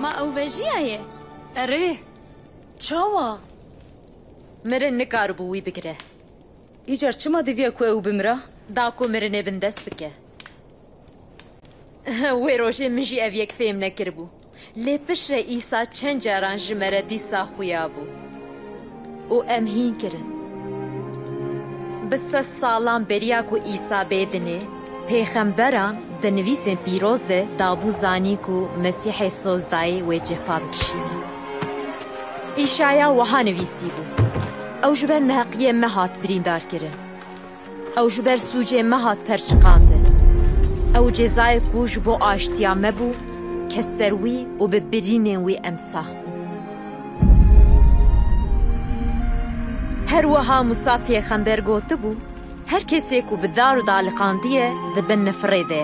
ما ئەو بەژیایە ئەرێ چاوە مرن نکاربوو وی بگرە ئیجار چما دەویە کو ئەو بمرە داکۆ مرنێ بن دەست بکە وێ ڕۆژێ منژی ئەڤیەک فێم نەکردبوو لێ پشرە ئیسا چەند جاران ژمەرە دیسا خویا بوو و ئەم هین کردن بسە ساڵان بەریاک و ئیسا بێدنێ پێخەمبەران دەنویسێن پیرۆزە دابوو زانیک و مەسیحێ سۆزدایê wê cefa bikişîne. ئیشایا wiha nivîsî bû. Ew ji ber neheqiyê me hat birîndarkirin. Ew ji ber sûcê me hat perçiqandin. Ew cezayê ku ji bo aştiya me bû, keser wî û bi birînên wî em sax bû. Her wiha Musa pêxember gotibû, her kesê ku bi dar û daliqandiye dibin nifirê de.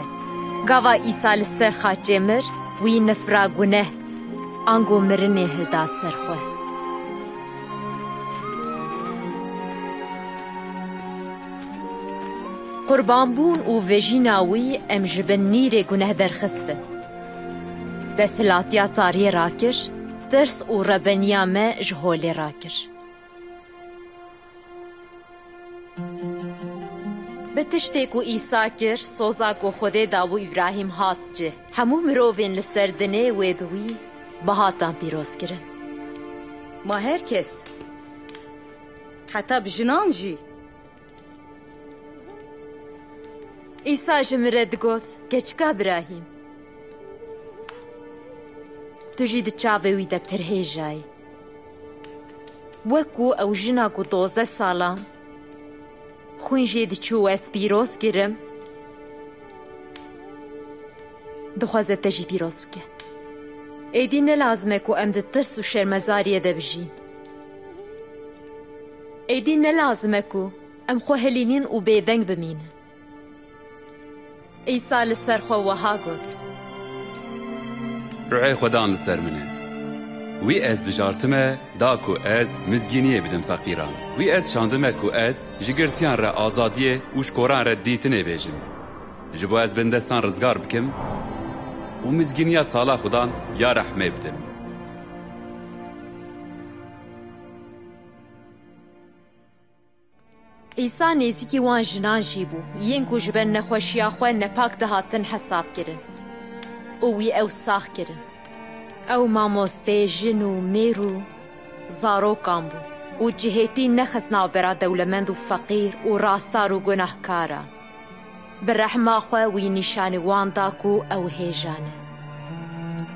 Gava İsa li ser xaçê mir, wî nifira guneh, ango mirinê hilda ser xwe. Qurbanbûn û vejîna wî em ji bin nîrê guneh derxistin. Desthilatiya tariyê rakir, tirs û rebeniya me ji holê rakir. Bi tiştê ku İsa kir, soza ku Xwedê dabû İbrahîm hat cih. Hemû mirovên li ser dinê wê bi wî bihatan pîrozkirin. Ma herkes heta bi jinan jî İsa ji min re digot, keçika İbrahîm. Tu jî di çavê wî de pirhêjayî. Wekû ew jina ku 12 salan xwîn jê diçû ez pîroz kirim, dixwaze te jî pîroz bike. Êdî nelazim e ku em di tirs û şermezariyê de bijîn. Êdî nelazim e ku em xwe helînin û bêdeng bimînin. İsa li ser xwe wiha got. Ruhê Xwedan li ser min e. Wî ez bijartime da ku ez mizgîniyê bidim feqîran. Wî ez şandime ku ez ji girtiyan re azadiyê û ji koran re dîtinê bêjim. Ji bo ez bindestan rizgar bikim û mizgîniya sala Xwedan ya rehmê bidim. İsa nêzîkî wan jinan jî bû, yên ku ji ber nexweşiya xwe nepak dihatin hesab kirin. û wî ew sax kirin. Ew mamostê, jin û mêr û zarokan bû û cihêtî nexist navbera dewlemend û feqîr û rastar û gunehkaran. Bi rehma xwe wî nîşanî wan da ku ew hêjan e.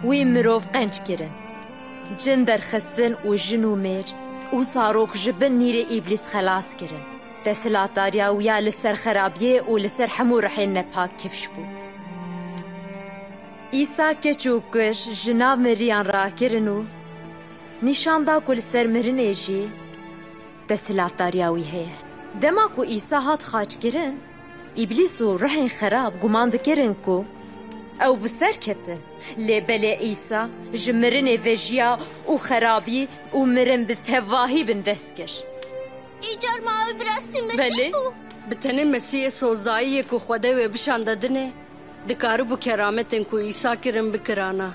Wî mirov qenc kirin. Cin derxistin û jin û mêr û zarok ji bin nîrê îblîs xelas kirin. Desthilatdariya wî ya li ser xerabiyê û li ser hemû rihên nepak kifş bû. İsa keç û kir ji nav miriyan rakirin û nîşan da ku li ser mirinê jî desthilatdariya wî heye. Dema ku İsa hat xaçkirin, îblîs û rihên xerab guman dikirin ku ew bi ser ketin. Lê belê İsa ji mirinê vejiya û xerabî û mirin bi tevahî bin dest kir. ئیجار ماوەی براستی Belê? مەسیح بوو bi tenê Mesîhê sozayiyê ku Xwedê wê bişande dinê, dikaribû kerametên ku İsa kirin bikirana.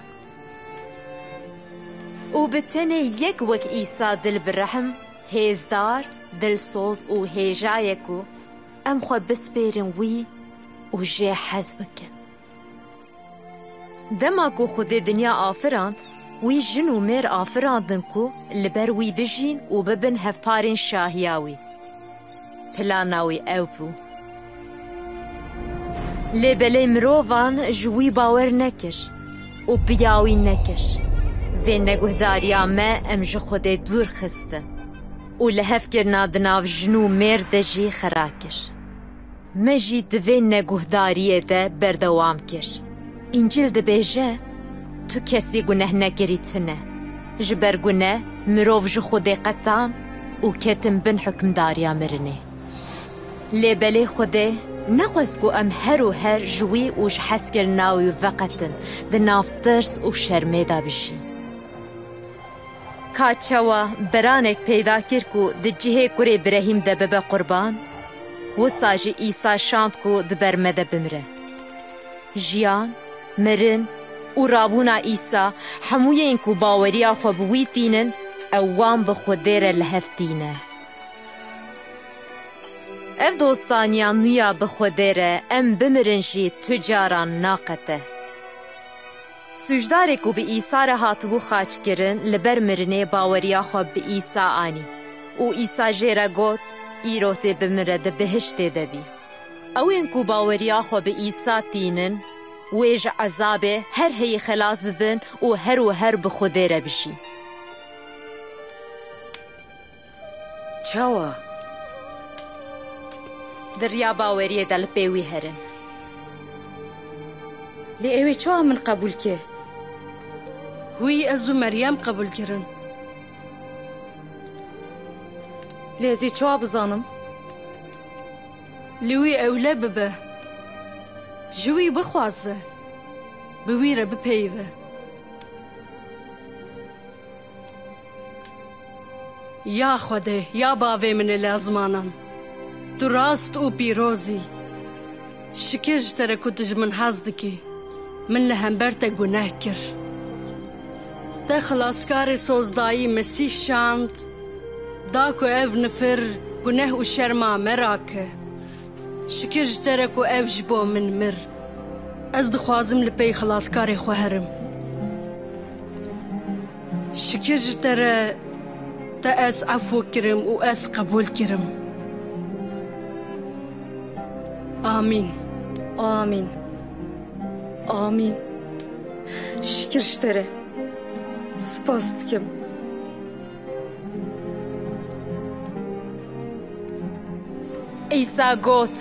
û bi tenê yek wek İsa dil bi rehm, hêzdar, dilsoz û hêjaye ku em xwe bispêrin wî û jê hez bikin. Dema ku Xwedê dinya afirand, wî jin û mêr afirandin ku li ber wî bijîn û bibin hevparên şahiya wî. Plana wî ew bû. Lê belê mirovan ji wî bawer nekir û piya wî nekir. Vê neguhdariya me em ji Xwedê dûr xistin û li hevkirina di nav jin û mêr de jî xera kir. Me jî di vê neguhdariyê de berdewam kir. İncîl dibêje, tu kesî guneh nekirî tune. Ji ber guneh mirov ji Xwedê qetan û ketin bin hukmdariya mirinê. Lê belê Xwedê nexwest ku em her û her ji wî û ji hezkirina wî veqetin, di nav tirs û şermê de bijîn. Ka çawa beranek peyda kir ku di cihê kurê Ibrahîm de bibe qurban, wisa jî İsa şand ku di ber me de bimre. Jiyan, mirin û و رابونا ئیسا هەموویان و باوەریا خۆ بوویتینن ئەوان بە خودێرە لە هەفتینە. ئەف دۆستانیان نویا بە خودێرە ئەم بمرنژی توجاران ناقەتە. سوژدارێک و بە ئیسا رە هاتبوو خاچکردن لەبەر مرنێ باوەریا خۆ بە ئیسا ئانی و ئیسا ژێرە گوت ئیرۆ تێ بمرە دە بەهشتێ دەبی. ئەوێن و باوەریا خۆ بە ئیسا تینن وێژ عەزابێ هەر هەیە خەلاس ببن و هەر بە خودێرە بشی. چاوە؟ دڕیا باوەریێدا لە پێوی هەرن. لێ ئێوێ چاوە من قبول کێ؟ وی ئەز و مەریەم قبول کردن. لێزی چاوە بزانم؟ لوی ئەولە ببە ژووی بخوازە بویرە بپەیوە. یا خودێ یا باوێ منە لە زمانان تو ڕاست و پیرۆزی شکر ji te re ku tu ji min hez dikî min li hember te guneh kir te xilaskarê sozdayî Mesîh şand da ku ev nifir guneh û şerma me rake şikir ji te re ku ev ji bo min mir ez dixwazim li pey xilaskarê xwe herim şikir ji te re te ez efû kirim û ez qebûl kirim. Amin. Amin. Amin. Şükür işlere. Spas dikim. ئەیسا گوت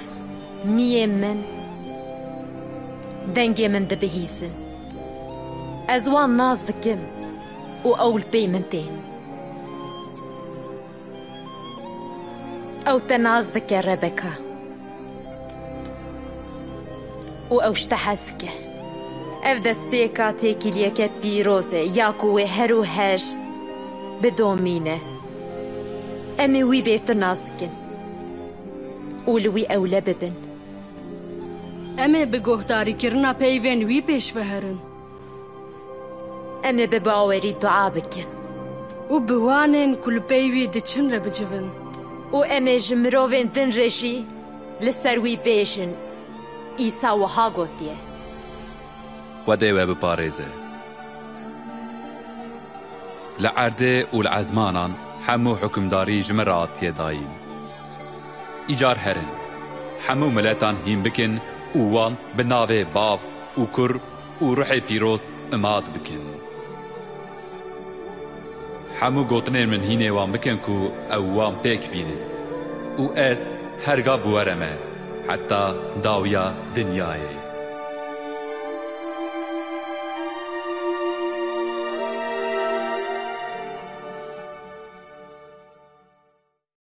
نییە من دەنگێ من دەبهیسن ئەز وان ناز دکم و ئەو پێی من تێن ئەو تە ناز دکە ڕەبەکە و ئەو شتە حەزکە ئەف دەستپێکا تێکیلیەکە پیرۆزە یاکو وێ هەر و هەر بدۆمینە ئەمێ وی بێتر ناز بکن و لوی ئەولە ببن ئەمێ bi guhdarîkirina peyvên wî pêşveherin ئەمێ بە باوەری دوعا بکن û bi wanên ku li pey wî diçin re bicivin و ئەمێ ji mirovên din re jî li ser wî bêjin ئیسا wiha gotiye Xwedê we biparêze. Li erdê û li ezmanan hemû hukmdarî ji me re hatiye dayîn. İcar herin. Hemû miletan hîn bikin û wan bi navê bav û kur û ruhê pîroz imad bikin. Hemû gotinên min hînê wan bikin ku ew wan pêk bînin. û ez herga bi were me heta dawiya dinyayê.